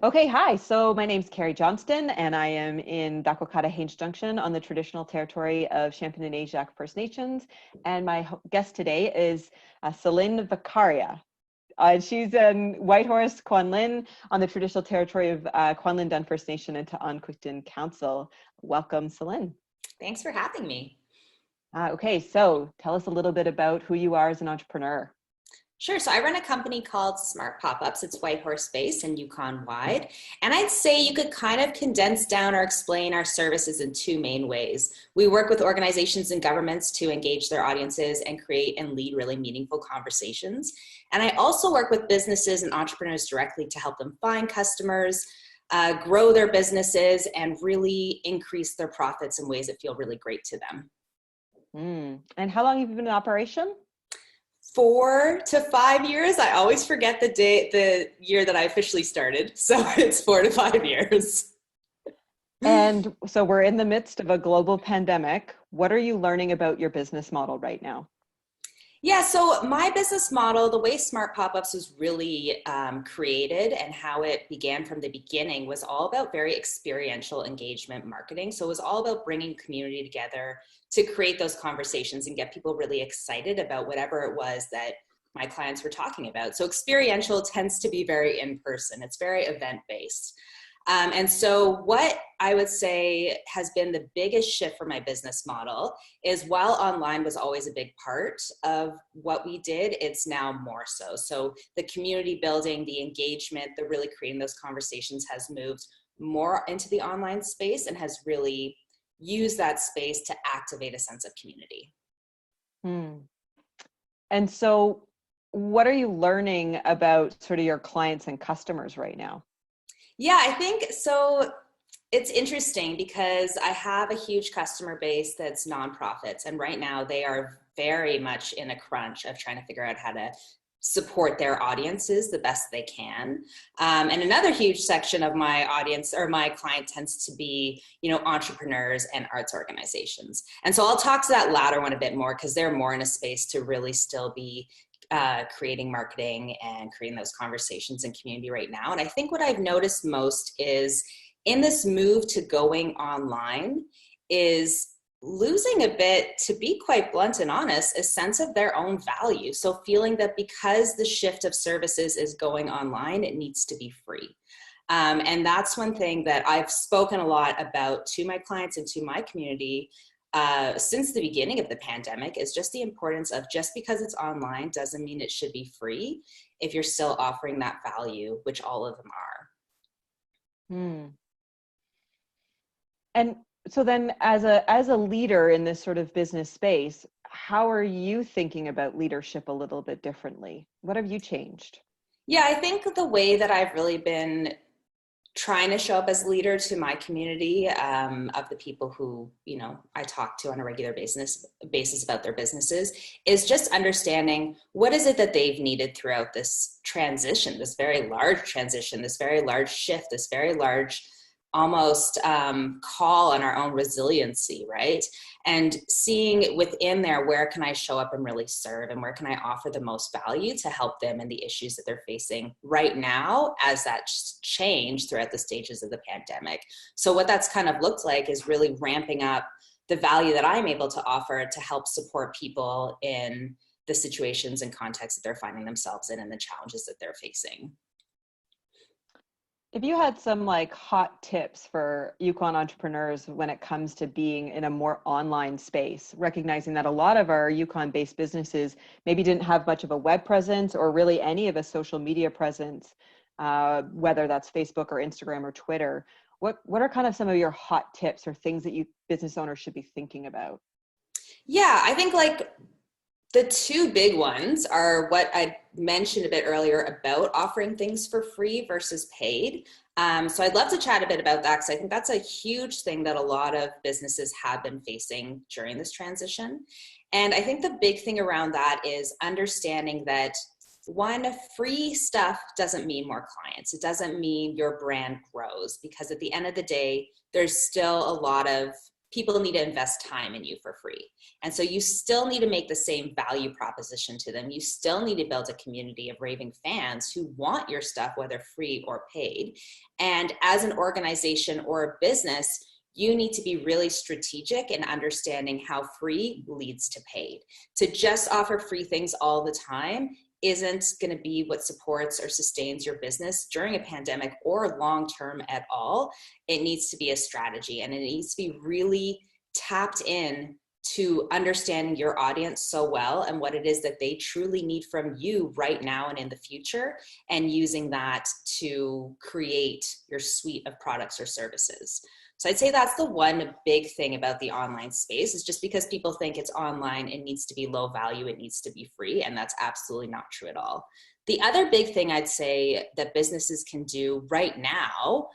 Okay, hi. So my name's Carrie Johnston, and I am in Dakwakata Haines Junction on the traditional territory of Champagne-Ajiac First Nations. And my guest today is Selene Vakharia. She's in Whitehorse, Kwanlin, on the traditional territory of Kwanlin Dun First Nation and Ta'anquittin Council. Welcome, Selene. Thanks for having me. Okay, so tell us a little bit about who you are as an entrepreneur. Sure. So I run a company called Smart Pop-Ups. It's Whitehorse-based and Yukon wide. And I'd say you could kind of condense down or explain our services in two main ways. We work with organizations and governments to engage their audiences and create and lead really meaningful conversations. And I also work with businesses and entrepreneurs directly to help them find customers, grow their businesses, and really increase their profits in ways that feel really great to them. And how long have you been in operation? 4 to 5 years. I always forget the year that I officially started. So it's 4 to 5 years. And so we're in the midst of a global pandemic. What are you learning about your business model right now? Yeah, so my business model, the way Smart Pop-Ups was really created and how it began from the beginning was all about very experiential engagement marketing. So it was all about bringing community together to create those conversations and get people really excited about whatever it was that my clients were talking about. So experiential tends to be very in-person. It's very event-based. And so what I would say has been the biggest shift for my business model is while online was always a big part of what we did, it's now more so. So the community building, the engagement, the really creating those conversations has moved more into the online space and has really used that space to activate a sense of community. And so what are you learning about sort of your clients and customers right now? Yeah, I think so. It's interesting because I have a huge customer base that's nonprofits, and right now they are very much in a crunch of trying to figure out how to support their audiences the best they can. And another huge section of my audience or my client tends to be, entrepreneurs and arts organizations. And so I'll talk to that latter one a bit more because they're more in a space to really still be creating marketing and creating those conversations in community right now. And I think what I've noticed most is in this move to going online is losing a bit, to be quite blunt and honest, a sense of their own value. So feeling that because the shift of services is going online, it needs to be free. And that's one thing that I've spoken a lot about to my clients and to my community since the beginning of the pandemic is just the importance of just because it's online doesn't mean it should be free if you're still offering that value, which all of them are. And so then as a leader in this sort of business space, how are you thinking about leadership a little bit differently? What have you changed? Yeah, I think the way that I've really been trying to show up as a leader to my community of the people who, I talk to on a regular basis about their businesses is just understanding what is it that they've needed throughout this transition, this very large transition, this very large shift, this very large almost call on our own resiliency, right? And seeing within there, where can I show up and really serve and where can I offer the most value to help them in the issues that they're facing right now as that change throughout the stages of the pandemic. So what that's kind of looked like is really ramping up the value that I'm able to offer to help support people in the situations and contexts that they're finding themselves in and the challenges that they're facing. If you had some hot tips for Yukon entrepreneurs when it comes to being in a more online space, recognizing that a lot of our Yukon-based businesses maybe didn't have much of a web presence or really any of a social media presence, whether that's Facebook or Instagram or Twitter, what are kind of some of your hot tips or things that you business owners should be thinking about? Yeah, I think the two big ones are what I mentioned a bit earlier about offering things for free versus paid. So I'd love to chat a bit about that because I think that's a huge thing that a lot of businesses have been facing during this transition. And I think the big thing around that is understanding that one, free stuff doesn't mean more clients. It doesn't mean your brand grows because at the end of the day, there's still a lot of people need to invest time in you for free. And so you still need to make the same value proposition to them. You still need to build a community of raving fans who want your stuff, whether free or paid. And as an organization or a business, you need to be really strategic in understanding how free leads to paid. To just offer free things all the time isn't going to be what supports or sustains your business during a pandemic or long term at all. It needs to be a strategy, and it needs to be really tapped in to understanding your audience so well and what it is that they truly need from you right now and in the future, and using that to create your suite of products or services. So I'd say that's the one big thing about the online space, is just because people think it's online, it needs to be low value, it needs to be free, and that's absolutely not true at all. The other big thing I'd say that businesses can do right now,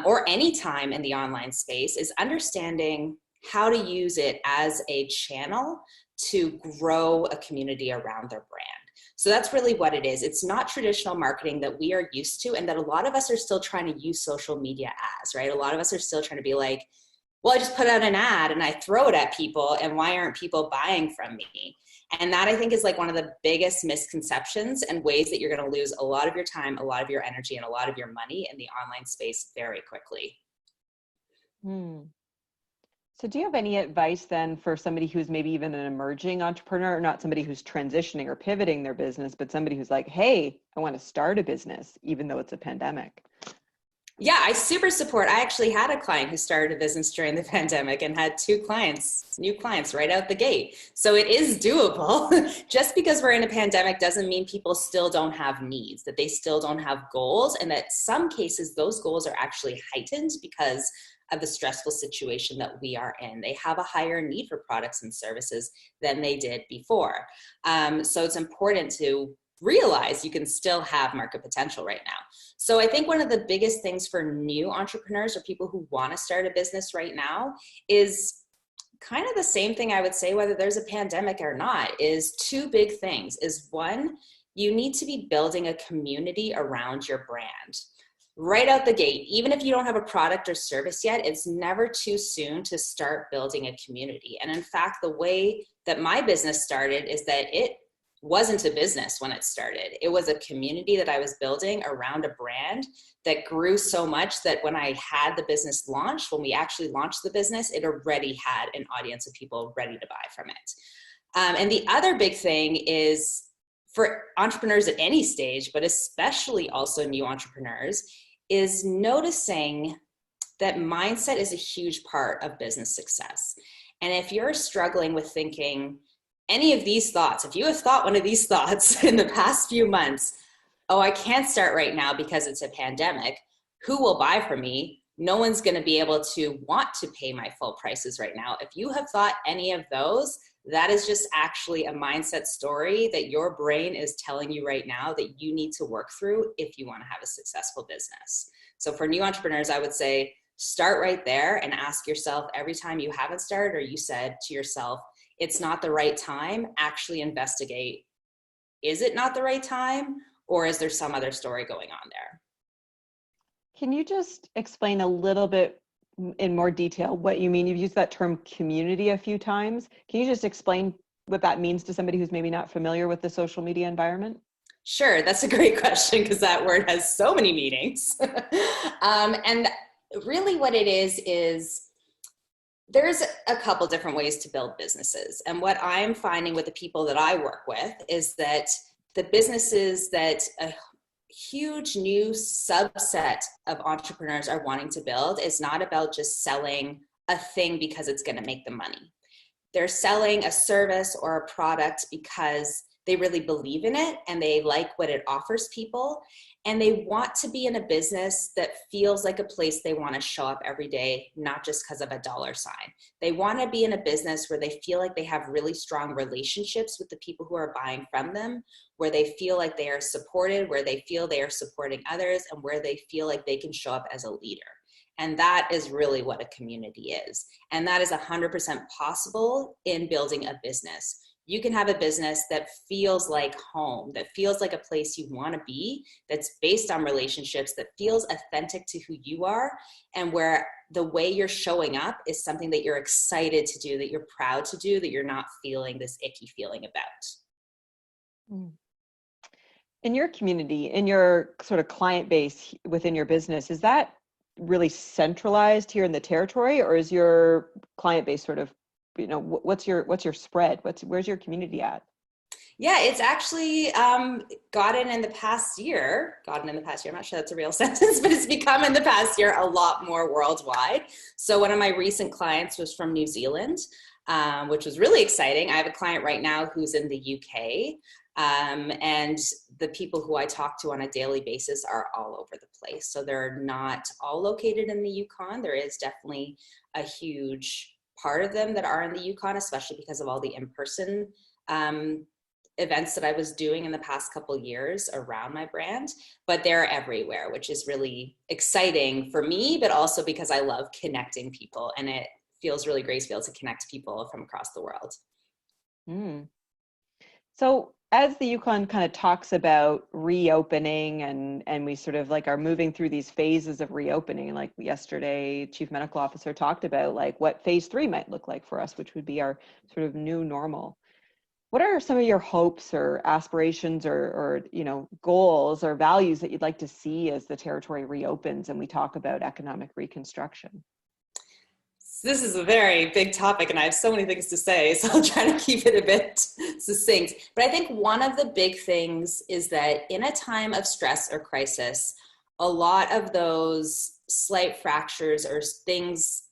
or anytime in the online space, is understanding how to use it as a channel to grow a community around their brand. So that's really what it is. It's not traditional marketing that we are used to, and that a lot of us are still trying to use social media as, right? A lot of us are still trying to be like, well, I just put out an ad and I throw it at people, and why aren't people buying from me? And that, I think, is like one of the biggest misconceptions and ways that you're going to lose a lot of your time, a lot of your energy, and a lot of your money in the online space very quickly. So do you have any advice then for somebody who's maybe even an emerging entrepreneur, or not somebody who's transitioning or pivoting their business, but somebody who's like, hey, I want to start a business, even though it's a pandemic? Yeah, I super support. I actually had a client who started a business during the pandemic and had new clients right out the gate. So it is doable. Just because we're in a pandemic doesn't mean people still don't have needs, that they still don't have goals, and that some cases those goals are actually heightened because of the stressful situation that we are in. They have a higher need for products and services than they did before. So it's important to realize you can still have market potential right now. So I think one of the biggest things for new entrepreneurs or people who want to start a business right now is kind of the same thing I would say whether there's a pandemic or not, is two big things. Is one, you need to be building a community around your brand. Right out the gate, even if you don't have a product or service yet, it's never too soon to start building a community. And in fact, the way that my business started is that it wasn't a business when it started. It was a community that I was building around a brand that grew so much that when I had the business launched, when we actually launched the business, it already had an audience of people ready to buy from it. And the other big thing is, for entrepreneurs at any stage, but especially also new entrepreneurs, is noticing that mindset is a huge part of business success. And if you're struggling with thinking any of these thoughts, if you have thought one of these thoughts in the past few months, oh, I can't start right now because it's a pandemic, who will buy from me? No one's going to be able to want to pay my full prices right now. If you have thought any of those, that is just actually a mindset story that your brain is telling you right now that you need to work through if you want to have a successful business. So for new entrepreneurs, I would say start right there and ask yourself every time you haven't started or you said to yourself, it's not the right time, actually investigate, is it not the right time, or is there some other story going on there? Can you just explain a little bit in more detail what you mean? You've used that term community a few times. Can you just explain what that means to somebody who's maybe not familiar with the social media environment? Sure, that's a great question because that word has so many meanings. And really what it is there's a couple different ways to build businesses. And what I'm finding with the people that I work with is that the businesses that a huge new subset of entrepreneurs are wanting to build is not about just selling a thing because it's going to make them money. They're selling a service or a product because they really believe in it and they like what it offers people. And they want to be in a business that feels like a place they want to show up every day, not just because of a dollar sign. They want to be in a business where they feel like they have really strong relationships with the people who are buying from them, where they feel like they are supported, where they feel they are supporting others, and where they feel like they can show up as a leader. And that is really what a community is. And that is 100% possible in building a business. you can have a business that feels like home, that feels like a place you want to be, that's based on relationships, that feels authentic to who you are, and where the way you're showing up is something that you're excited to do, that you're proud to do, that you're not feeling this icky feeling about. Mm. In your community, in your sort of client base within your business, is that really centralized here in the territory, or is your client base sort of, what's your spread? Where's your community at? Yeah, it's actually gotten in the past year, I'm not sure that's a real sentence, but it's become in the past year a lot more worldwide. So one of my recent clients was from New Zealand, which was really exciting. I have a client right now who's in the UK, and the people who I talk to on a daily basis are all over the place. So they're not all located in the Yukon. There is definitely a huge part of them that are in the Yukon, especially because of all the in-person events that I was doing in the past couple years around my brand, but they're everywhere, which is really exciting for me, but also because I love connecting people, and it feels really great to be able to connect people from across the world. Mm. So as the Yukon kind of talks about reopening, and we sort of like are moving through these phases of reopening, like yesterday, Chief Medical Officer talked about like what phase 3 might look like for us, which would be our sort of new normal. What are some of your hopes or aspirations or goals or values that you'd like to see as the territory reopens and we talk about economic reconstruction? This is a very big topic and I have so many things to say, so I'll try to keep it a bit succinct. But I think one of the big things is that in a time of stress or crisis, a lot of those slight fractures or things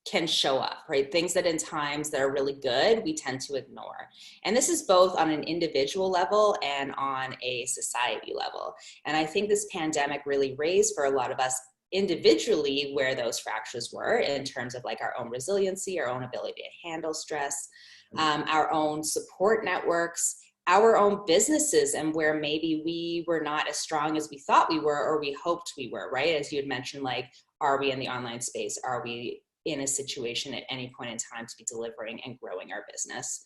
can show up, right? Things that in times that are really good, we tend to ignore. And this is both on an individual level and on a society level. And I think this pandemic really raised for a lot of us individually where those fractures were in terms of like our own resiliency, our own ability to handle stress, our own support networks, our own businesses, and where maybe we were not as strong as we thought we were or we hoped we were, right? As you had mentioned, like, are we in the online space? Are we in a situation at any point in time to be delivering and growing our business?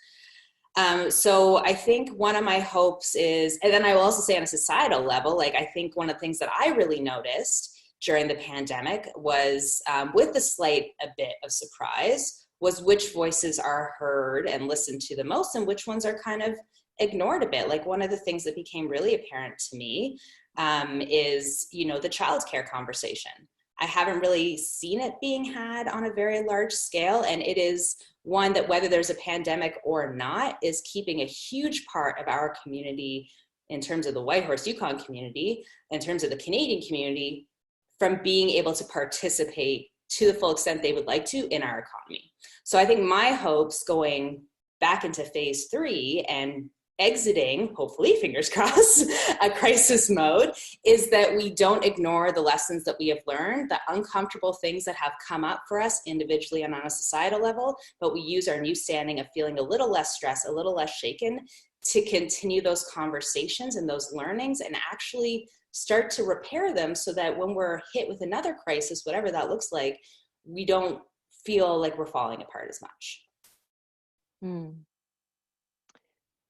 So I think one of my hopes is, and then I will also say on a societal level, like I think one of the things that I really noticed during the pandemic was, with a bit of surprise, was which voices are heard and listened to the most and which ones are kind of ignored a bit. Like one of the things that became really apparent to me is, the childcare conversation. I haven't really seen it being had on a very large scale. And it is one that, whether there's a pandemic or not, is keeping a huge part of our community, in terms of the Whitehorse Yukon community, in terms of the Canadian community, from being able to participate to the full extent they would like to in our economy. So I think my hopes going back into phase 3 and exiting, hopefully, fingers crossed, a crisis mode, is that we don't ignore the lessons that we have learned, the uncomfortable things that have come up for us individually and on a societal level, but we use our new standing of feeling a little less stressed, a little less shaken, to continue those conversations and those learnings and actually start to repair them so that when we're hit with another crisis, whatever that looks like, we don't feel like we're falling apart as much.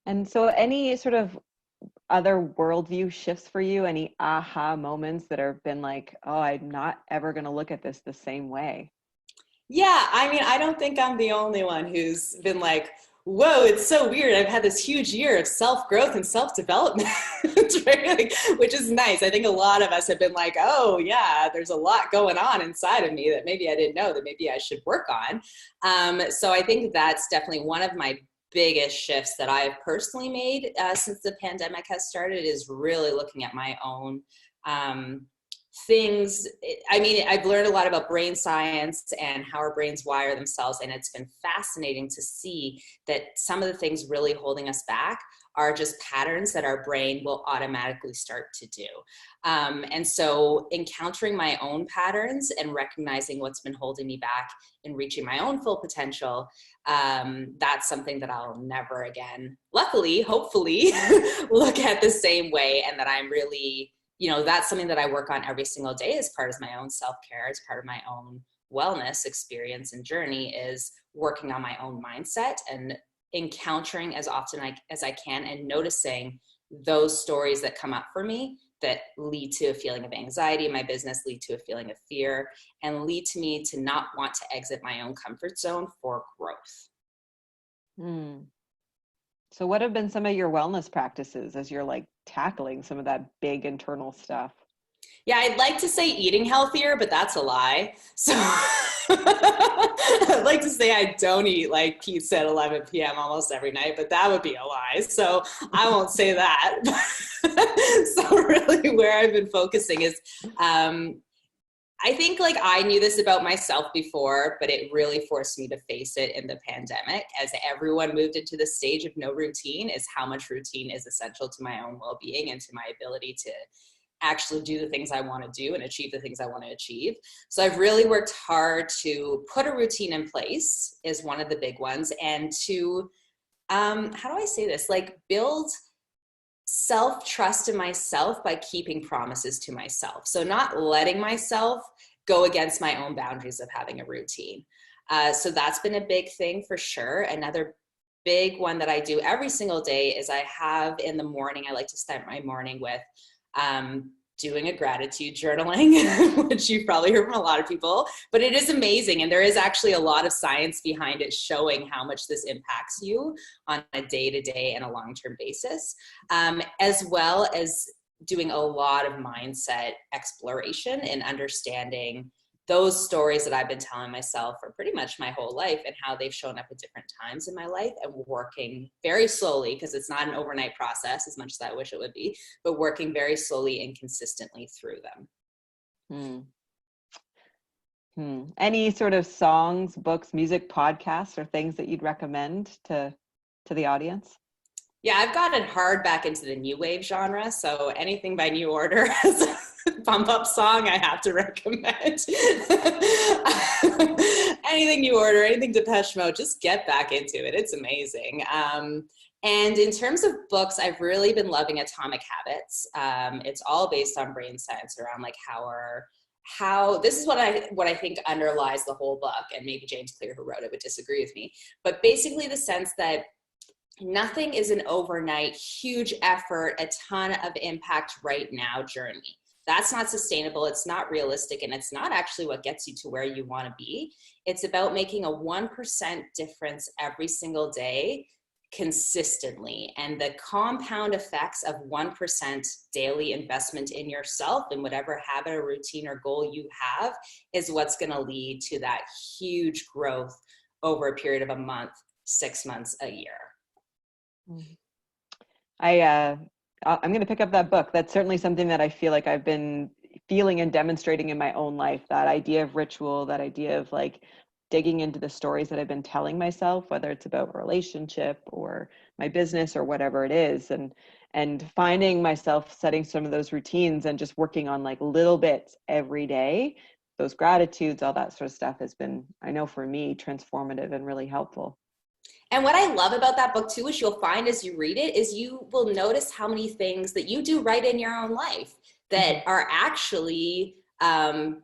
And so any sort of other worldview shifts for you? Any aha moments that have been like, oh, I'm not ever going to look at this the same way? Yeah, I mean, I don't think I'm the only one who's been like, whoa, it's so weird. I've had this huge year of self-growth and self-development, right? Like, which is nice. I think a lot of us have been like, oh yeah, there's a lot going on inside of me that maybe I didn't know that maybe I should work on. So I think that's definitely one of my biggest shifts that I've personally made since the pandemic has started, is really looking at my own things. I mean, I've learned a lot about brain science and how our brains wire themselves, and it's been fascinating to see that some of the things really holding us back are just patterns that our brain will automatically start to do. And so encountering my own patterns and recognizing what's been holding me back in reaching my own full potential, that's something that I'll never again, luckily, hopefully, look at the same way, and that I'm really, that's something that I work on every single day as part of my own self-care, as part of my own wellness experience and journey, is working on my own mindset and encountering as often as I can and noticing those stories that come up for me that lead to a feeling of anxiety in my business, lead to a feeling of fear, and lead to me to not want to exit my own comfort zone for growth. So what have been some of your wellness practices as you're like tackling some of that big internal stuff? Yeah, I'd like to say eating healthier, but that's a lie. So I'd like to say I don't eat like pizza at 11 p.m. almost every night, but that would be a lie. So I won't say that. So really where I've been focusing is, I think like I knew this about myself before, but it really forced me to face it in the pandemic as everyone moved into the stage of no routine, is how much routine is essential to my own well-being and to my ability to actually do the things I want to do and achieve the things I want to achieve. So I've really worked hard to put a routine in place is one of the big ones. And to, how do I say this? Like build self-trust in myself by keeping promises to myself. So not letting myself go against my own boundaries of having a routine. So that's been a big thing for sure. Another big one that I do every single day is I have in the morning, I like to start my morning with doing a gratitude journaling, which you've probably heard from a lot of people, but it is amazing. And there is actually a lot of science behind it showing how much this impacts you on a day-to-day and a long-term basis, as well as doing a lot of mindset exploration and understanding those stories that I've been telling myself for pretty much my whole life and how they've shown up at different times in my life, and working very slowly, because it's not an overnight process as much as I wish it would be, but working very slowly and consistently through them. Any sort of songs, books, music, podcasts, or things that you'd recommend to the audience? Yeah, I've gotten hard back into the new wave genre, so anything by New Order as a pump up song I have to recommend. Anything New Order, anything Depeche Mode, just get back into it. It's amazing. And in terms of books, I've really been loving Atomic Habits. It's all based on brain science around like how this is what I think underlies the whole book, and maybe James Clear, who wrote it, would disagree with me, but basically the sense that nothing is an overnight, huge effort, a ton of impact right now journey. That's not sustainable. It's not realistic. And it's not actually what gets you to where you want to be. It's about making a 1% difference every single day consistently. And the compound effects of 1% daily investment in yourself and whatever habit or routine or goal you have is what's going to lead to that huge growth over a period of a month, 6 months, a year. I'm going to pick up that book. That's certainly something that I feel like I've been feeling and demonstrating in my own life, that idea of ritual, that idea of like digging into the stories that I've been telling myself, whether it's about a relationship or my business or whatever it is, and finding myself setting some of those routines and just working on like little bits every day. Those gratitudes, all that sort of stuff has been, I know for me, transformative and really helpful. And what I love about that book too, is you'll find as you read it, is you will notice how many things that you do right in your own life that are actually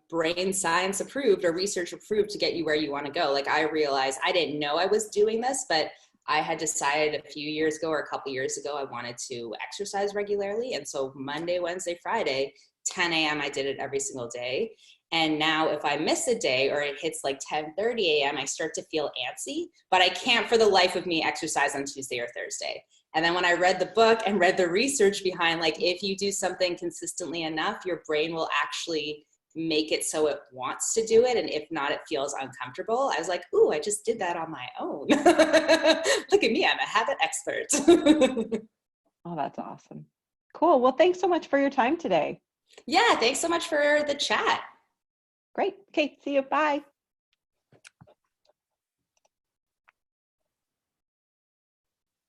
brain science approved or research approved to get you where you want to go. Like I realized I didn't know I was doing this, but I had decided a few years ago or a couple years ago, I wanted to exercise regularly. And so Monday, Wednesday, Friday, 10 a.m. I did it every single day. And now if I miss a day or it hits like 10:30 a.m., I start to feel antsy, but I can't for the life of me exercise on Tuesday or Thursday. And then when I read the book and read the research behind, like if you do something consistently enough, your brain will actually make it so it wants to do it. And if not, it feels uncomfortable. I was like, ooh, I just did that on my own. Look at me, I'm a habit expert. Oh, that's awesome. Cool. Well, thanks so much for your time today. Yeah, thanks so much for the chat. Great. Okay, see you. Bye.